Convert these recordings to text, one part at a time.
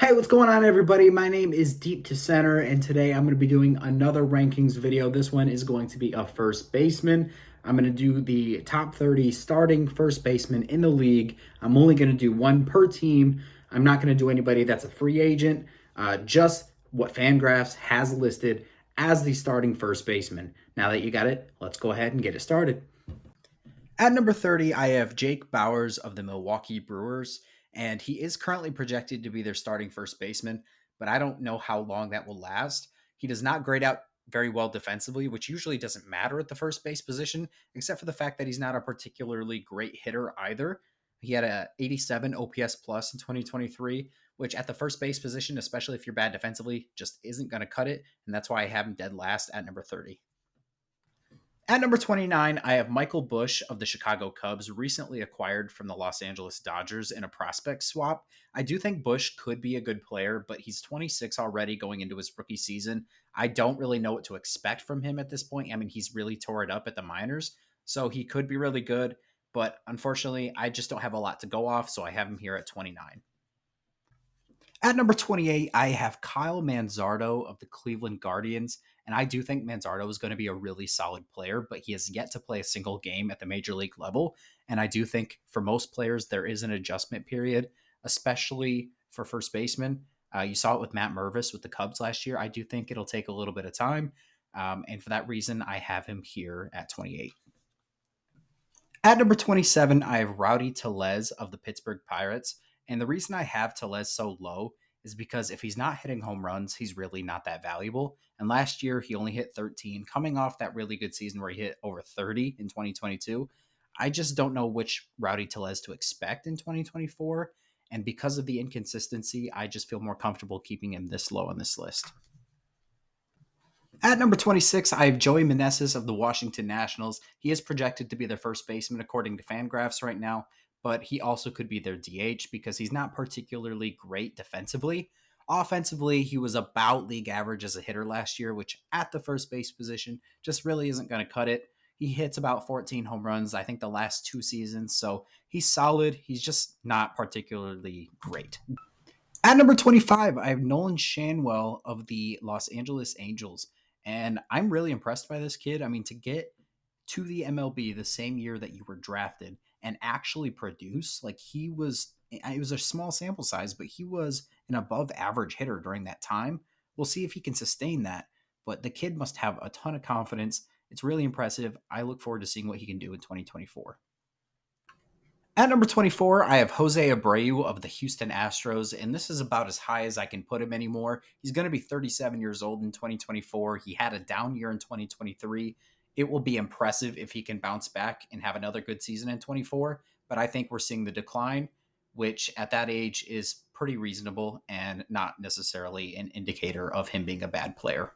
Hey, what's going on, everybody? My name is Deep to Center, and today I'm going to be doing another rankings video. This one is going to be a first baseman. I'm going to do the top 30 starting first baseman in the league. I'm only going to do one per team. I'm not going to do anybody that's a free agent, just what Fangraphs has listed as the starting first baseman. Now that you got it, let's go ahead and get it started. At number 30, I have Jake Bauers of the Milwaukee Brewers, and he is currently projected to be their starting first baseman, but I don't know how long that will last. He does not grade out very well defensively, which usually doesn't matter at the first base position, except for the fact that he's not a particularly great hitter either. He had a 87 OPS plus in 2023, which at the first base position, especially if you're bad defensively, just isn't going to cut it, and that's why I have him dead last at number 30. At number 29, I have Michael Busch of the Chicago Cubs, recently acquired from the Los Angeles Dodgers in a prospect swap. I do think Busch could be a good player, but he's 26 already going into his rookie season. I don't really know what to expect from him at this point. I mean, he's really tore it up at the minors, so he could be really good, but unfortunately, I just don't have a lot to go off, so I have him here at 29. At number 28, I have Kyle Manzardo of the Cleveland Guardians. And I do think Manzardo is going to be a really solid player, but he has yet to play a single game at the major league level. And I do think for most players, there is an adjustment period, especially for first baseman. You saw it with Matt Mervis with the Cubs last year. I do think it'll take a little bit of time. And for that reason, I have him here at 28. At number 27, I have Rowdy Tellez of the Pittsburgh Pirates. And the reason I have Tellez so low is because if he's not hitting home runs, he's really not that valuable. And last year, he only hit 13, coming off that really good season where he hit over 30 in 2022. I just don't know which Rowdy Tellez to expect in 2024. And because of the inconsistency, I just feel more comfortable keeping him this low on this list. At number 26, I have Joey Meneses of the Washington Nationals. He is projected to be their first baseman according to Fangraphs right now, but he also could be their DH because he's not particularly great defensively. Offensively, he was about league average as a hitter last year, which at the first base position just really isn't going to cut it. He hits about 14 home runs, I think, the last two seasons, so he's solid. He's just not particularly great. At number 25, I have Nolan Shanwell of the Los Angeles Angels. And I'm really impressed by this kid. I mean, to get to the MLB the same year that you were drafted and actually produce, like it was a small sample size, but he was an above average hitter during that time. We'll see if he can sustain that. But the kid must have a ton of confidence. It's really impressive. I look forward to seeing what he can do in 2024. At number 24, I have Jose Abreu of the Houston Astros, and this is about as high as I can put him anymore. He's going to be 37 years old in 2024. He had a down year in 2023. It will be impressive if he can bounce back and have another good season in 24, but I think we're seeing the decline, which at that age is pretty reasonable and not necessarily an indicator of him being a bad player.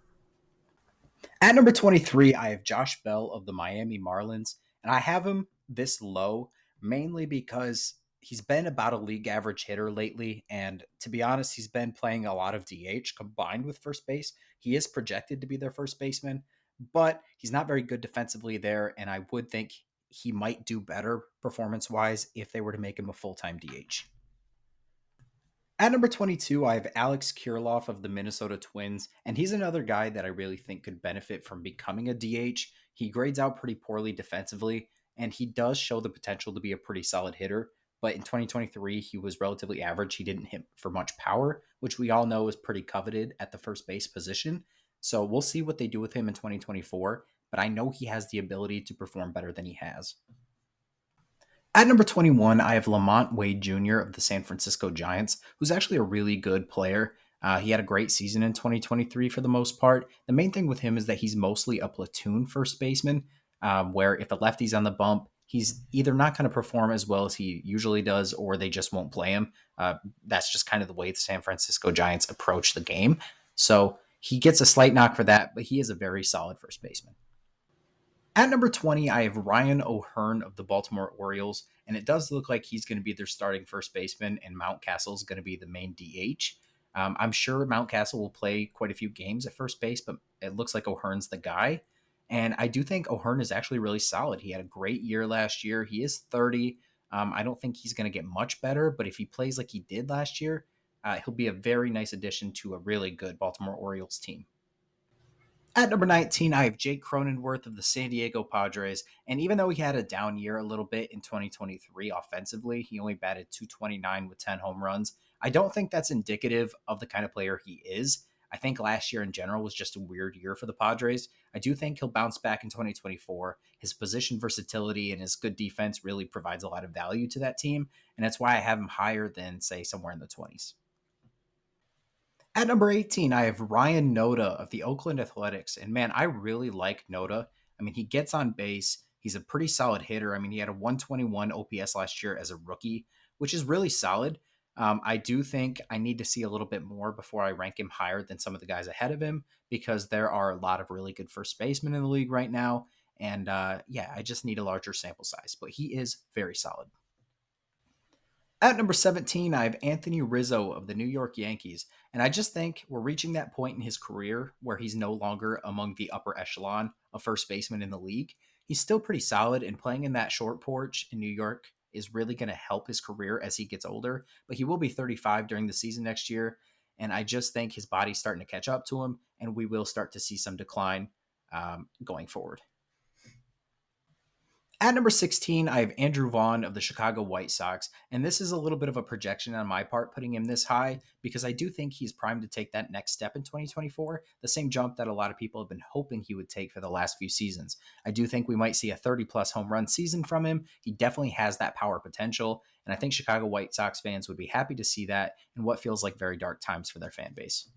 At number 23, I have Josh Bell of the Miami Marlins, and I have him this low mainly because he's been about a league average hitter lately. And to be honest, he's been playing a lot of DH combined with first base. He is projected to be their first baseman, but he's not very good defensively there. And I would think he might do better performance wise if they were to make him a full time DH. At number 22, I have Alex Kirilloff of the Minnesota Twins, and he's another guy that I really think could benefit from becoming a DH. He grades out pretty poorly defensively, and he does show the potential to be a pretty solid hitter. But in 2023, he was relatively average. He didn't hit for much power, which we all know is pretty coveted at the first base position. So we'll see what they do with him in 2024, but I know he has the ability to perform better than he has. At number 21, I have Lamont Wade Jr. of the San Francisco Giants, who's actually a really good player. He had a great season in 2023 for the most part. The main thing with him is that he's mostly a platoon first baseman, where if a lefty's on the bump, he's either not going to perform as well as he usually does, or they just won't play him. That's just kind of the way the San Francisco Giants approach the game. So he gets a slight knock for that, but he is a very solid first baseman. At number 20, I have Ryan O'Hearn of the Baltimore Orioles, and it does look like he's going to be their starting first baseman, and Mountcastle is going to be the main DH. I'm sure Mountcastle will play quite a few games at first base, but it looks like O'Hearn's the guy. And I do think O'Hearn is actually really solid. He had a great year last year. He is 30. I don't think he's going to get much better, but if he plays like he did last year, He'll be a very nice addition to a really good Baltimore Orioles team. At number 19, I have Jake Cronenworth of the San Diego Padres. And even though he had a down year a little bit in 2023 offensively, he only batted 229 with 10 home runs. I don't think that's indicative of the kind of player he is. I think last year in general was just a weird year for the Padres. I do think he'll bounce back in 2024. His position versatility and his good defense really provides a lot of value to that team. And that's why I have him higher than, say, somewhere in the 20s. At number 18, I have Ryan Noda of the Oakland Athletics. And man, I really like Noda. I mean, he gets on base. He's a pretty solid hitter. I mean, he had a 121 OPS last year as a rookie, which is really solid. I do think I need to see a little bit more before I rank him higher than some of the guys ahead of him because there are a lot of really good first basemen in the league right now. And yeah, I just need a larger sample size, but he is very solid. At number 17, I have Anthony Rizzo of the New York Yankees. And I just think we're reaching that point in his career where he's no longer among the upper echelon of first basemen in the league. He's still pretty solid, and playing in that short porch in New York is really going to help his career as he gets older. But he will be 35 during the season next year. And I just think his body's starting to catch up to him, and we will start to see some decline going forward. At number 16, I have Andrew Vaughn of the Chicago White Sox. And this is a little bit of a projection on my part, putting him this high, because I do think he's primed to take that next step in 2024, the same jump that a lot of people have been hoping he would take for the last few seasons. I do think we might see a 30-plus home run season from him. He definitely has that power potential. And I think Chicago White Sox fans would be happy to see that in what feels like very dark times for their fan base.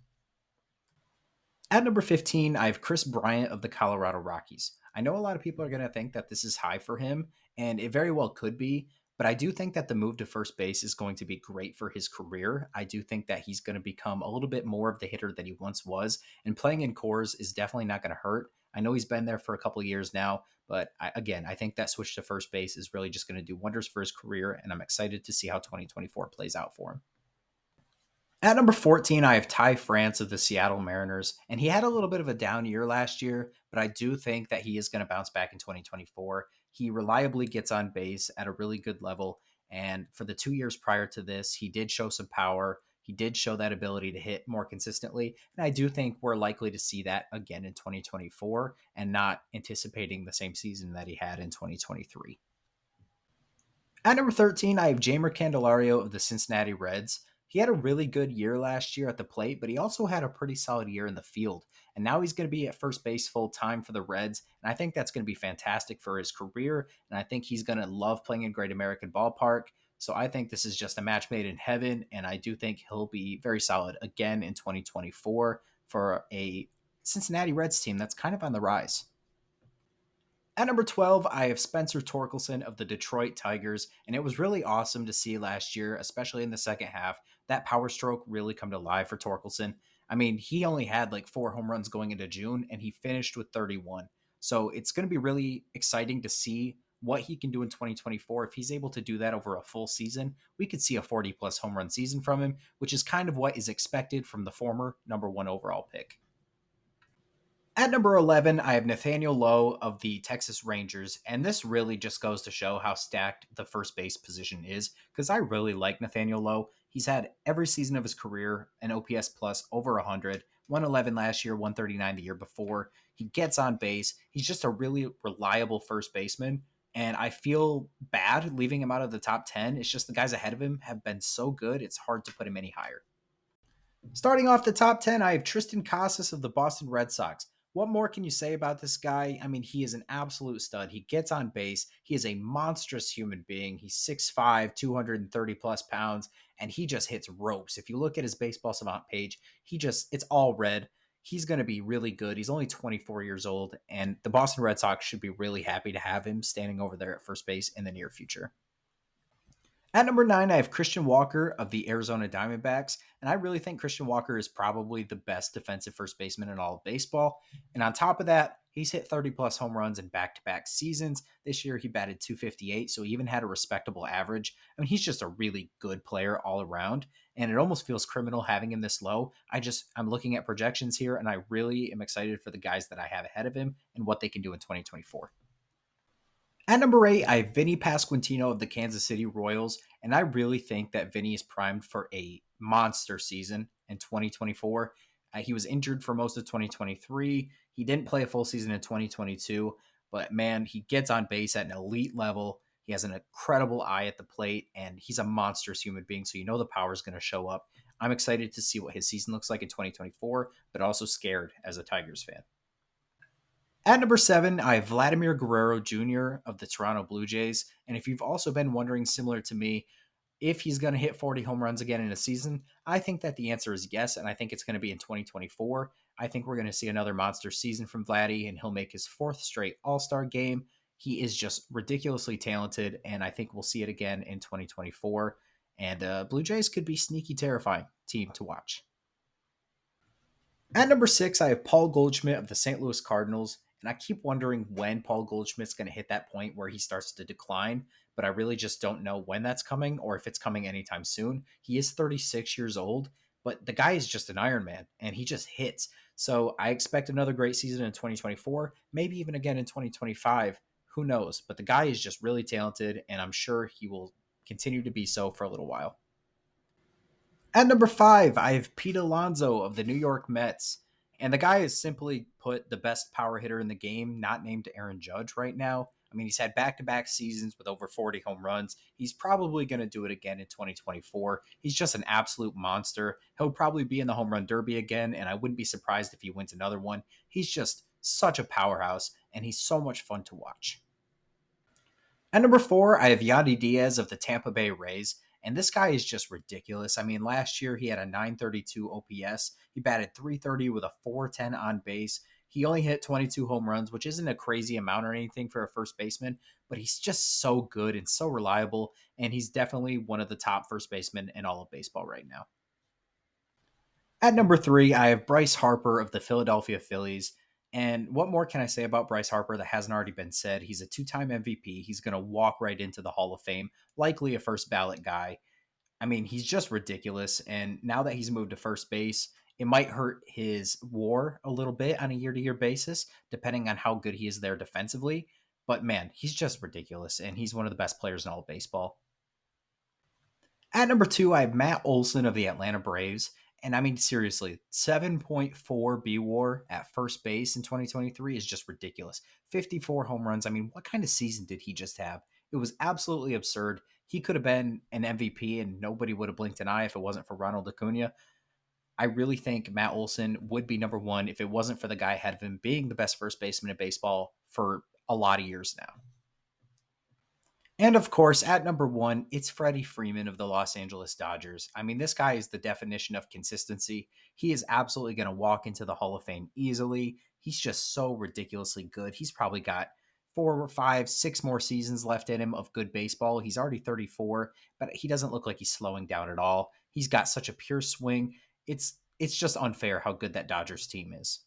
At number 15, I have Chris Bryant of the Colorado Rockies. I know a lot of people are going to think that this is high for him, and it very well could be, but I do think that the move to first base is going to be great for his career. I do think that he's going to become a little bit more of the hitter that he once was, and playing in cores is definitely not going to hurt. I know he's been there for a couple of years now, but again, I think that switch to first base is really just going to do wonders for his career, and I'm excited to see how 2024 plays out for him. At number 14, I have Ty France of the Seattle Mariners, and he had a little bit of a down year last year, but I do think that he is going to bounce back in 2024. He reliably gets on base at a really good level, and for the 2 years prior to this, he did show some power. He did show that ability to hit more consistently, and I do think we're likely to see that again in 2024 and not anticipating the same season that he had in 2023. At number 13, I have Jeimer Candelario of the Cincinnati Reds. He had a really good year last year at the plate, but he also had a pretty solid year in the field. And now he's going to be at first base full time for the Reds. And I think that's going to be fantastic for his career. And I think he's going to love playing in Great American Ballpark. So I think this is just a match made in heaven. And I do think he'll be very solid again in 2024 for a Cincinnati Reds team that's kind of on the rise. At number 12, I have Spencer Torkelson of the Detroit Tigers, and it was really awesome to see last year, especially in the second half, that power stroke really come to life for Torkelson. I mean, he only had like 4 home runs going into June, and he finished with 31. So it's going to be really exciting to see what he can do in 2024. If he's able to do that over a full season, we could see a 40-plus home run season from him, which is kind of what is expected from the former number one overall pick. At number 11, I have Nathaniel Lowe of the Texas Rangers, and this really just goes to show how stacked the first base position is because I really like Nathaniel Lowe. He's had every season of his career an OPS plus over 100, 111 last year, 139 the year before. He gets on base. He's just a really reliable first baseman, and I feel bad leaving him out of the top 10. It's just the guys ahead of him have been so good, it's hard to put him any higher. Starting off the top 10, I have Tristan Casas of the Boston Red Sox. What more can you say about this guy? I mean, he is an absolute stud. He gets on base. He is a monstrous human being. He's 6'5", 230 plus pounds, and he just hits ropes. If you look at his baseball savant page, it's all red. He's going to be really good. He's only 24 years old, and the Boston Red Sox should be really happy to have him standing over there at first base in the near future. At number 9, I have Christian Walker of the Arizona Diamondbacks, and I really think Christian Walker is probably the best defensive first baseman in all of baseball. And on top of that, he's hit 30-plus home runs in back-to-back seasons. This year, he batted 258, so he even had a respectable average. I mean, he's just a really good player all around, and it almost feels criminal having him this low. I'm looking at projections here, and I really am excited for the guys that I have ahead of him and what they can do in 2024. At number 8, I have Vinny Pasquantino of the Kansas City Royals, and I really think that Vinny is primed for a monster season in 2024. He was injured for most of 2023. He didn't play a full season in 2022, but man, he gets on base at an elite level. He has an incredible eye at the plate, and he's a monstrous human being. So you know the power is going to show up. I'm excited to see what his season looks like in 2024, but also scared as a Tigers fan. At number 7, I have Vladimir Guerrero Jr. of the Toronto Blue Jays. And if you've also been wondering, similar to me, if he's going to hit 40 home runs again in a season, I think that the answer is yes, and I think it's going to be in 2024. I think we're going to see another monster season from Vladdy, and he'll make his 4th straight All-Star game. He is just ridiculously talented, and I think we'll see it again in 2024. And Blue Jays could be sneaky terrifying team to watch. At number 6, I have Paul Goldschmidt of the St. Louis Cardinals. And I keep wondering when Paul Goldschmidt's going to hit that point where he starts to decline, but I really just don't know when that's coming or if it's coming anytime soon. He is 36 years old, but the guy is just an Iron Man and he just hits. So I expect another great season in 2024, maybe even again in 2025. Who knows? But the guy is just really talented, and I'm sure he will continue to be so for a little while. At number 5, I have Pete Alonso of the New York Mets. And the guy is simply put the best power hitter in the game, not named Aaron Judge right now. I mean, he's had back-to-back seasons with over 40 home runs. He's probably going to do it again in 2024. He's just an absolute monster. He'll probably be in the home run derby again, and I wouldn't be surprised if he wins another one. He's just such a powerhouse, and he's so much fun to watch. At number 4, I have Yandy Diaz of the Tampa Bay Rays. And this guy is just ridiculous. I mean, last year he had a 932 OPS. He batted 330 with a 410 on base. He only hit 22 home runs, which isn't a crazy amount or anything for a first baseman, but he's just so good and so reliable. And he's definitely one of the top first basemen in all of baseball right now. At number 3, I have Bryce Harper of the Philadelphia Phillies. And what more can I say about Bryce Harper that hasn't already been said? He's a 2-time MVP. He's going to walk right into the Hall of Fame, likely a first ballot guy. I mean, he's just ridiculous. And now that he's moved to first base, it might hurt his WAR a little bit on a year-to-year basis, depending on how good he is there defensively. But man, he's just ridiculous, and he's one of the best players in all of baseball. At number 2, I have Matt Olson of the Atlanta Braves. And I mean, seriously, 7.4 B WAR at first base in 2023 is just ridiculous. 54 home runs. I mean, what kind of season did he just have? It was absolutely absurd. He could have been an MVP and nobody would have blinked an eye if it wasn't for Ronald Acuna. I really think Matt Olson would be number 1 if it wasn't for the guy ahead of him being the best first baseman in baseball for a lot of years now. And of course, at number 1, it's Freddie Freeman of the Los Angeles Dodgers. I mean, this guy is the definition of consistency. He is absolutely going to walk into the Hall of Fame easily. He's just so ridiculously good. He's probably got 4 or 5, 6 more seasons left in him of good baseball. He's already 34, but he doesn't look like he's slowing down at all. He's got such a pure swing. It's just unfair how good that Dodgers team is.